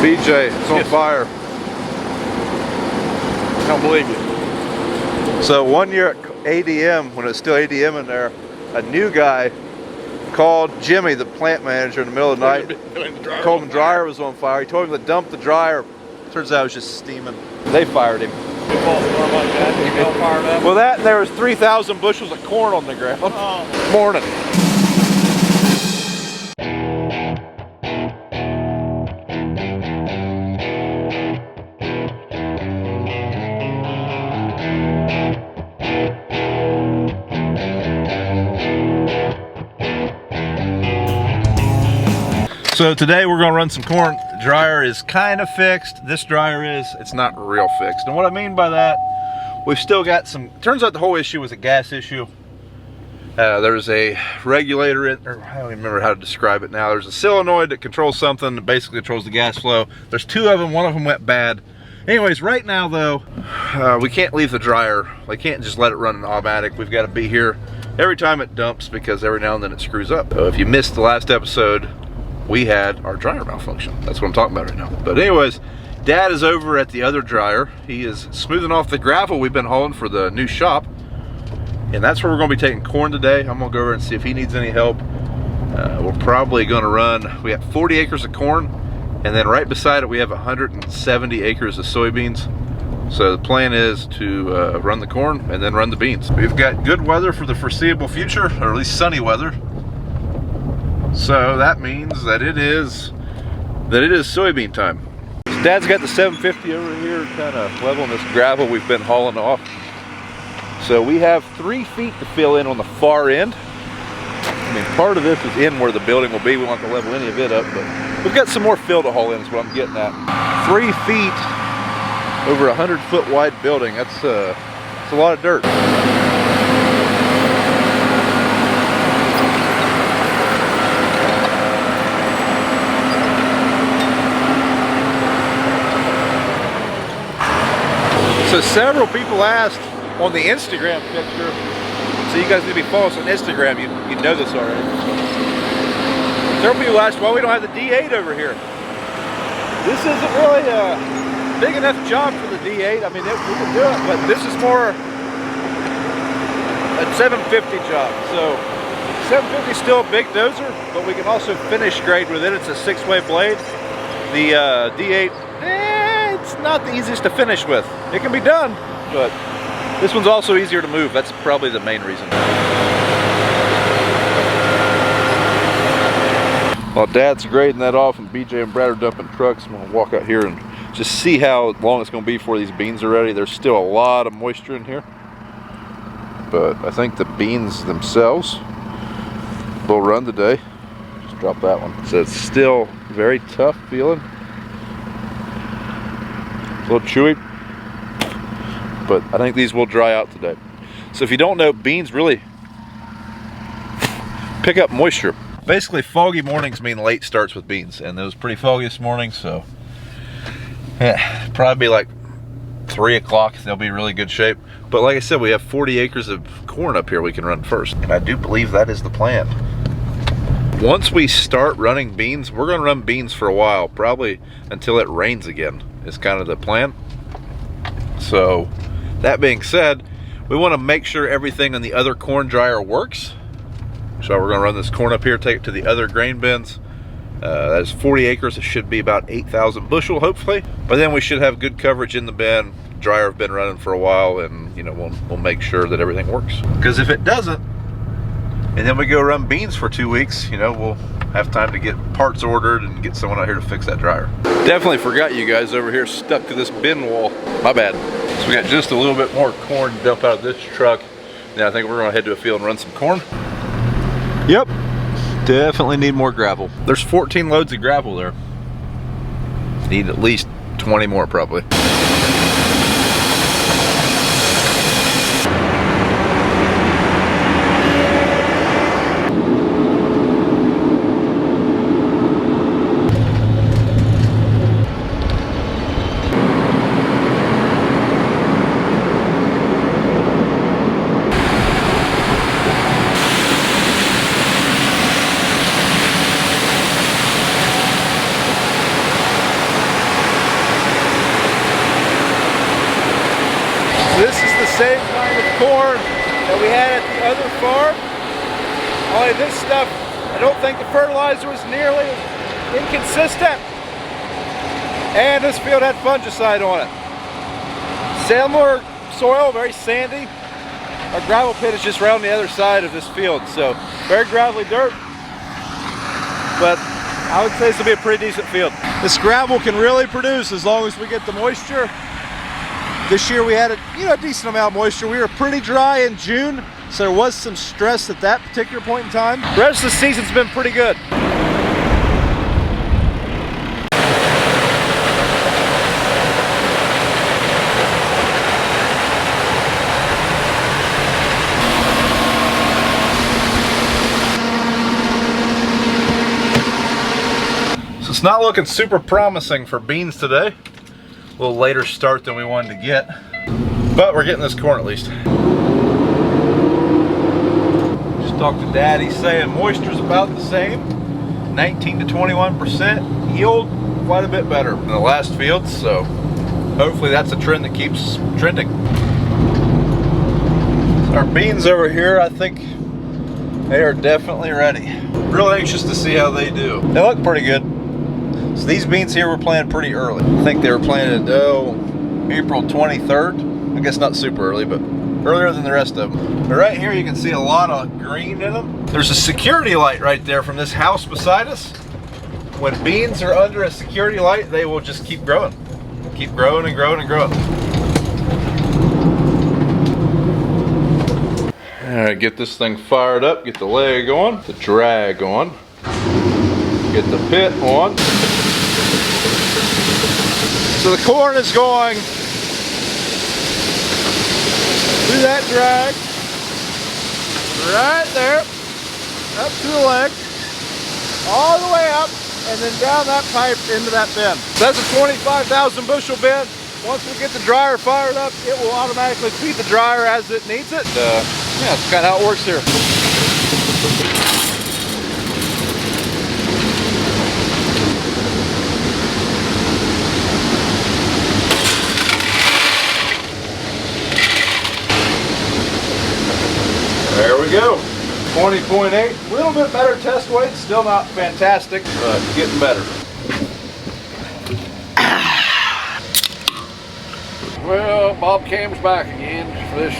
BJ, it's on fire. I don't believe you. So 1 year at ADM, when it was still ADM in there, a new guy called Jimmy, the plant manager, in the middle of the night. Told him the dryer was on fire. He told him to dump the dryer. Turns out it was just steaming. They fired him. Well, that and there was 3,000 bushels of corn on the ground. Oh. Morning. So today we're gonna run some corn. The dryer is kind of fixed. This dryer is, it's not real fixed. And what I mean by that, we've still got some, turns out the whole issue was a gas issue. There's a regulator, or I don't even remember how to describe it now. There's a solenoid that controls something that basically controls the gas flow. There's two of them, one of them went bad. Anyways, right now though, we can't leave the dryer. We can't just let it run in automatic. We've got to be here every time it dumps because every now and then it screws up. So if you missed the last episode, we had our dryer malfunction. That's what I'm talking about right now. But anyways, Dad is over at the other dryer. He is smoothing off the gravel we've been hauling for the new shop. And that's where we're gonna be taking corn today. I'm gonna go over and see if he needs any help. We're probably gonna run, we have 40 acres of corn, and then right beside it we have 170 acres of soybeans. So the plan is to run the corn and then run the beans. We've got good weather for the foreseeable future, or at least sunny weather. So that means that it is soybean time. Dad's got the 750 over here kind of leveling this gravel we've been hauling off. So we have 3 feet to fill in on the far end. I mean, part of this is in where the building will be. We won't have to level any of it up, but we've got some more fill to haul in is what I'm getting at. 3 feet over a 100-foot wide building. That's a lot of dirt. So several people asked on the Instagram picture, so you guys need to be following us on Instagram, you know this already. Several people asked why we don't have the D8 over here. This isn't really a big enough job for the D8. I mean, we can do it, but this is more a 750 job. So 750 is still a big dozer, but we can also finish grade with it. It's a 6-way blade. The D8, it's not the easiest to finish with. It can be done, but this one's also easier to move. That's probably the main reason. While Dad's grading that off and BJ and Brad are dumping trucks, I'm gonna walk out here and just see how long it's gonna be before these beans are ready. There's still a lot of moisture in here, but I think the beans themselves will run today. Just drop that one. So it's still very tough feeling. A little chewy, but I think these will dry out today. So if you don't know, beans really pick up moisture. Basically, foggy mornings mean late starts with beans, and it was pretty foggy this morning, so yeah, probably like 3 o'clock, they'll be in really good shape. But like I said, we have 40 acres of corn up here we can run first, and I do believe that is the plan. Once we start running beans, we're gonna run beans for a while, probably until it rains again, is kind of the plan. So that being said, we want to make sure everything on the other corn dryer works. So we're gonna run this corn up here, take it to the other grain bins. That is 40 acres, it should be about 8,000 bushel hopefully. But then we should have good coverage in the bin. Dryer have been running for a while, and you know, we'll make sure that everything works. Because if it doesn't, and then we go run beans for 2 weeks, you know, we'll have time to get parts ordered and get someone out here to fix that dryer. Definitely forgot you guys over here stuck to this bin wall. My bad. So we got just a little bit more corn to dump out of this truck. Now I think we're gonna head to a field and run some corn. Yep, definitely need more gravel. There's 14 loads of gravel there. Need at least 20 more probably. same kind of corn that we had at the other farm. Only this stuff, I don't think the fertilizer was nearly as inconsistent. And this field had fungicide on it. Similar soil, very sandy. Our gravel pit is just around the other side of this field, so very gravelly dirt. But I would say this will be a pretty decent field. This gravel can really produce as long as we get the moisture. This year we had a decent amount of moisture. We were pretty dry in June, so there was some stress at that particular point in time. The rest of the season's been pretty good. So it's not looking super promising for beans today. A little later start than we wanted to get, but we're getting this corn at least. Just talked to Dad, he's saying moisture's about the same, 19 to 21%, yield quite a bit better than the last field, so hopefully that's a trend that keeps trending. Our beans over here, I think they are definitely ready. Real anxious to see how they do. They look pretty good. So these beans here were planted pretty early. I think they were planted, April 23rd. I guess not super early, but earlier than the rest of them. But right here you can see a lot of green in them. There's a security light right there from this house beside us. When beans are under a security light, they will just keep growing. Keep growing and growing and growing. All right, get this thing fired up, get the leg on, the drag on, get the pit on. So the corn is going through that drag, right there, up to the leg, all the way up, and then down that pipe into that bin. So that's a 25,000 bushel bin. Once we get the dryer fired up, it will automatically feed the dryer as it needs it. Yeah, that's kind of how it works here. There we go, 20.8, a little bit better test weight, still not fantastic, but getting better. Well, Bob Cam's back again for this,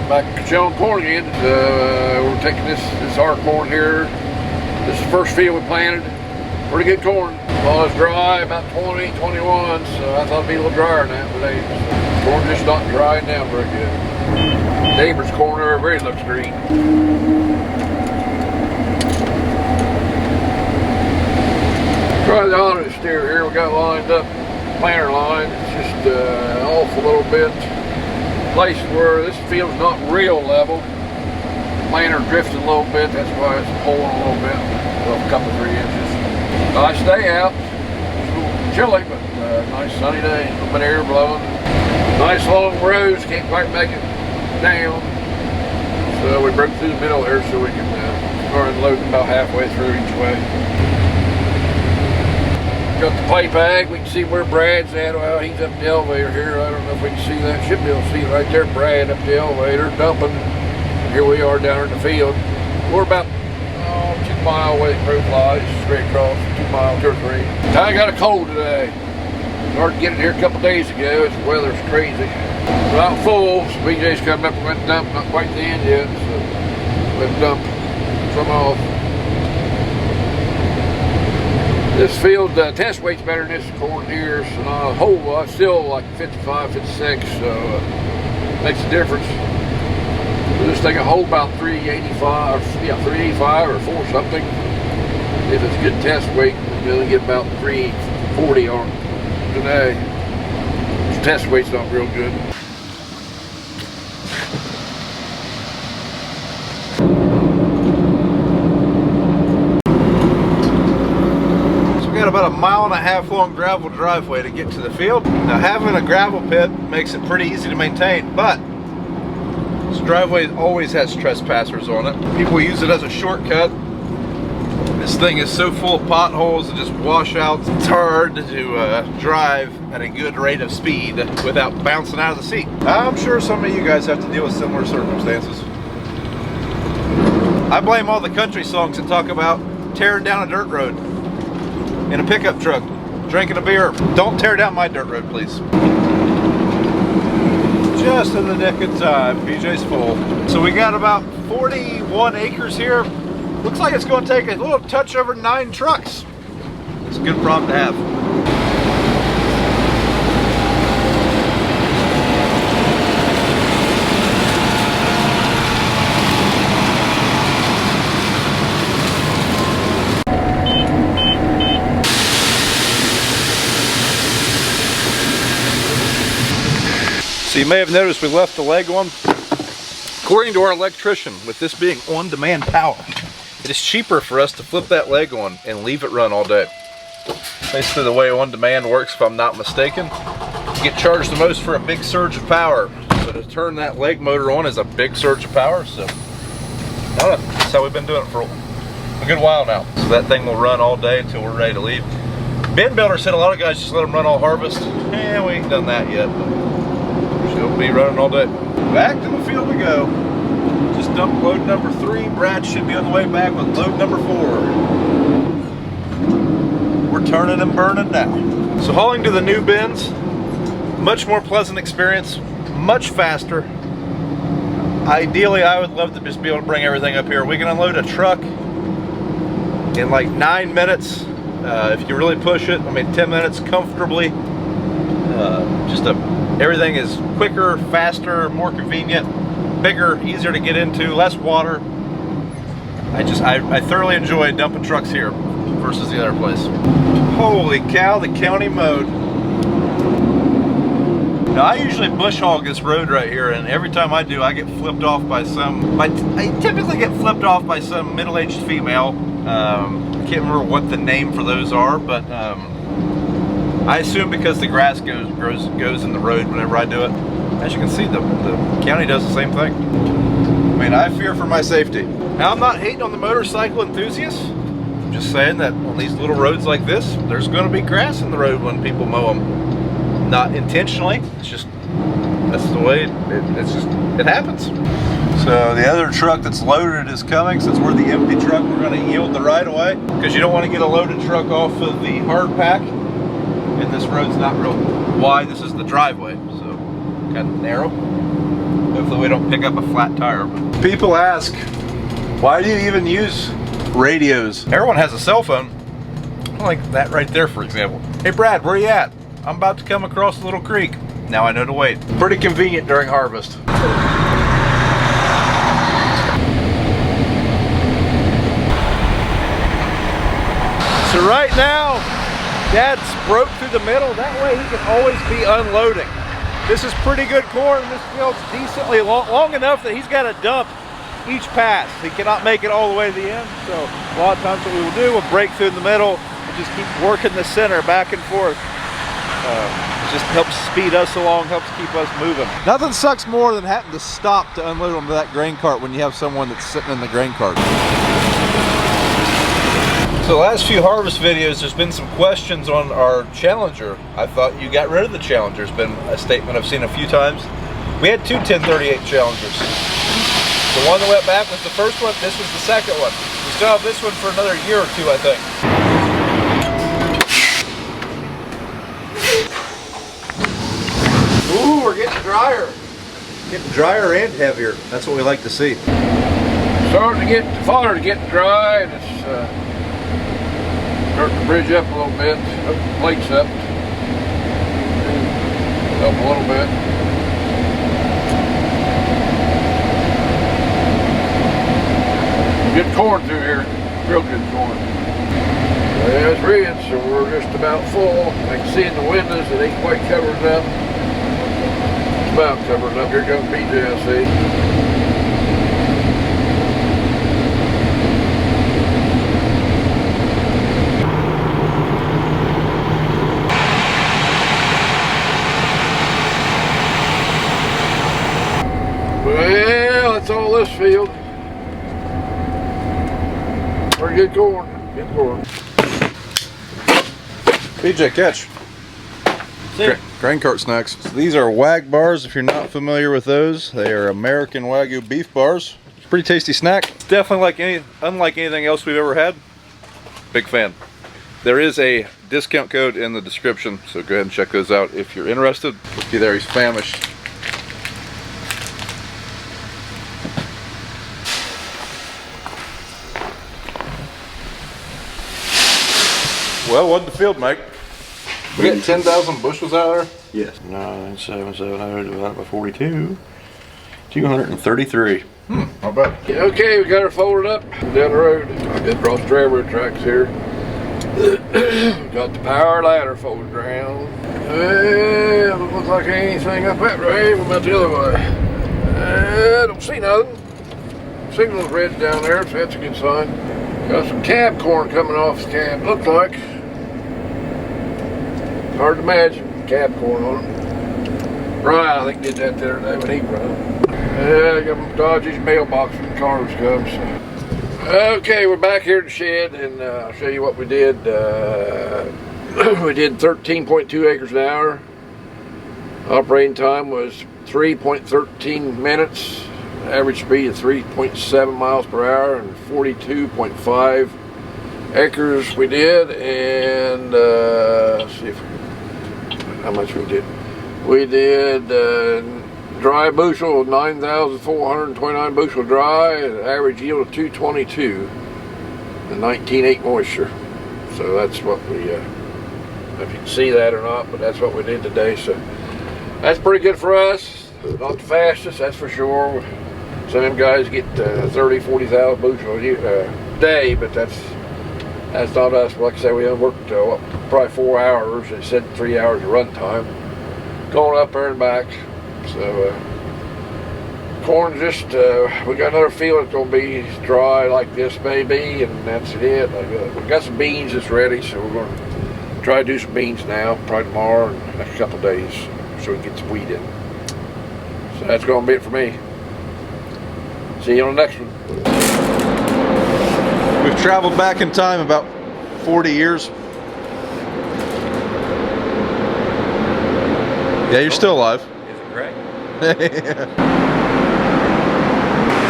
back showing corn again. We're taking this our corn here. This is the first field we planted. Pretty good corn. Well, it's dry, about 20, 21, so I thought it'd be a little drier than that, but hey, corn just not drying down very good. Neighbor's corn everywhere looks green. Try the auto steer here. We got lined up, planter line. It's just off a little bit. Place where this field's not real level. Planter drifting a little bit. That's why it's pulling a little bit, a couple 3 inches. Nice day out. It's a little chilly, but nice sunny day. A little bit of air blowing. Nice long rows. Can't quite make it down, so we broke through the middle here so we can start unloading about halfway through each way. Got the pipe bag. We can see where Brad's at. Well, he's up the elevator here. I don't know if we can see that. Should be able to see it right there. Brad up the elevator dumping. Here we are down in the field. We're about 2 mile away from crow flies, straight across 2 miles or 3. I got a cold today. Started getting here a couple days ago. The weather's crazy. About full, so BJ's coming up and went to dump, not quite the end yet, so we'll dump some off. This field test weight's better than this corn here, so not a whole lot, still like 55, 56, so makes a difference. We'll just take a whole about 385, yeah, 385 or 4 something. If it's good test weight, we'll only get about 340 on today. This test weight's not real good. About a 1.5 mile long gravel driveway to get to the field. Now having a gravel pit makes it pretty easy to maintain, but this driveway always has trespassers on it. People use it as a shortcut. This thing is so full of potholes and just washouts. It's hard to drive at a good rate of speed without bouncing out of the seat. I'm sure some of you guys have to deal with similar circumstances. I blame all the country songs that talk about tearing down a dirt road in a pickup truck, drinking a beer. Don't tear down my dirt road, please. Just in the nick of time, PJ's full. So we got about 41 acres here. Looks like it's going to take a little touch over 9 trucks. It's a good problem to have. So you may have noticed we left the leg on. According to our electrician, with this being on-demand power, it is cheaper for us to flip that leg on and leave it run all day. Basically the way on-demand works, if I'm not mistaken, you get charged the most for a big surge of power. So to turn that leg motor on is a big surge of power. So I don't know, that's how we've been doing it for a good while now. So that thing will run all day until we're ready to leave. Bin builder said a lot of guys just let them run all harvest. We ain't done that yet, but she'll be running all day. Back to the field we go. Just dumped load number 3. Brad should be on the way back with load number 4. We're turning and burning now. So hauling to the new bins, much more pleasant experience, much faster. Ideally, I would love to just be able to bring everything up here. We can unload a truck in like 9 minutes. If you really push it, I mean 10 minutes comfortably. Everything is quicker, faster, more convenient, bigger, easier to get into, less water. I thoroughly enjoy dumping trucks here versus the other place. Holy cow, the county mode. Now I usually bush hog this road right here, and every time I do, I get flipped off by I typically get flipped off by some middle-aged female. I can't remember what the name for those are, but I assume because the grass goes in the road whenever I do it. As you can see, the county does the same thing. I mean, I fear for my safety. Now, I'm not hating on the motorcycle enthusiasts. I'm just saying that on these little roads like this, there's going to be grass in the road when people mow them. Not intentionally. It's just, that's the way it happens. So the other truck that's loaded is coming. Since we're the empty truck, we're going to yield the right of way, because you don't want to get a loaded truck off of the hard pack. And this road's not real wide. This is the driveway, so kind of narrow. Hopefully we don't pick up a flat tire. People ask, why do you even use radios? Everyone has a cell phone. Like that right there, for example. Hey Brad, where you at? I'm about to come across a little creek. Now I know to wait. Pretty convenient during harvest. So right now, Dad's broke through the middle. That way he can always be unloading. This is pretty good corn. This field's decently long enough that he's got to dump each pass. He cannot make it all the way to the end. So a lot of times what we will do, we'll break through the middle and just keep working the center back and forth. It just helps speed us along, helps keep us moving. Nothing sucks more than having to stop to unload onto that grain cart when you have someone that's sitting in the grain cart. So the last few harvest videos, there's been some questions on our Challenger. I thought you got rid of the Challenger. It's been a statement I've seen a few times. We had 2 1038 Challengers. The one that went back was the first one. This was the second one. We still have this one for another year or 2, I think. Ooh, we're getting drier. Getting drier and heavier. That's what we like to see. Starting to get farther to get dry, and it's starting to bridge up a little bit. Up the plates up a little bit. Good corn through here, real good corn. Well, it's red, so we're just about full. I can see in the windows it ain't quite covered up. It's about covered up. Here comes BJ, I see. Well, that's all this field. Pretty good corn. BJ, catch. Grain cart snacks. So these are WagBars. If you're not familiar with those, they are American Wagyu beef bars. It's a pretty tasty snack. It's definitely unlike anything else we've ever had. Big fan. There is a discount code in the description, so go ahead and check those out if you're interested. Looky there, he's famished. Well, what'd the field make? We got 10,000 bushels out there? Yes. 9,700 divided by 42. 233. Not bad. Okay, we got her folded up down the road. Got across the railroad tracks here. Got the power ladder folded around. Don't look like anything up that way. What about the other way? I don't see nothing. Signal's red down there, so that's a good sign. Got some cab corn coming off the cab. Looks like. Hard to imagine. Cab corn on it. Brian, I think, did that the other day when he run. I got my Dodge's mailbox when the cars come. So. Okay, we're back here at the shed, and I'll show you what we did. We did 13.2 acres an hour. Operating time was 3.13 minutes. Average speed of 3.7 miles per hour, and 42.5 acres we did. And let's see how much we did. We did dry bushel, 9,429 bushel dry, and average yield of 222, and 19.8 moisture. So that's what we, if you can see that or not, but that's what we did today. So that's pretty good for us. Not the fastest, that's for sure. Some of them guys get 30, 40,000 bushel a day, but that's not us. Like I say, we worked probably 4 hours. They said 3 hours of run time, going up there and back. So corn just we got another field that's gonna be dry like this maybe, and that's it. We got some beans that's ready, so we're gonna try to do some beans now, probably tomorrow and the next couple of days, so we can get some wheat in. So that's gonna be it for me. See you on the next one. We've traveled back in time about 40 years. Yeah, you're still alive. Is it great? Yeah.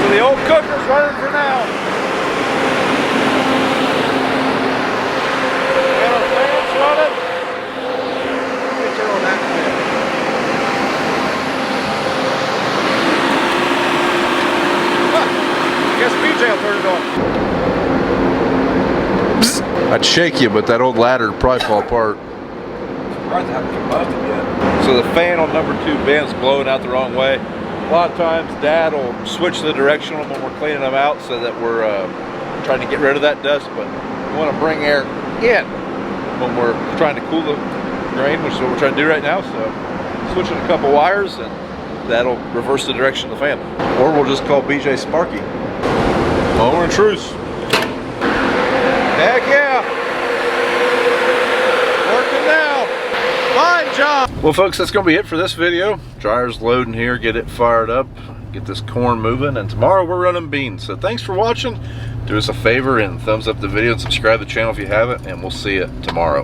So the old cooker's running for now. Got our fans running. Let me turn on that fan. I guess BJ will turn it on. I'd shake you, but that old ladder would probably fall apart. Surprised I haven't combusted yet. So the fan on number 2 vent's blowing out the wrong way. A lot of times Dad will switch the direction when we're cleaning them out so that we're trying to get rid of that dust, but we want to bring air in when we're trying to cool the grain, which is what we're trying to do right now. So switching a couple wires, and that'll reverse the direction of the fan. Or we'll just call BJ Sparky. Oh, we're in truce. Heck yeah! Working now. Fine job. Well, folks, that's going to be it for this video. Dryer's loading here, get it fired up, get this corn moving, and tomorrow we're running beans. So thanks for watching. Do us a favor and thumbs up the video and subscribe to the channel if you haven't, and we'll see you tomorrow.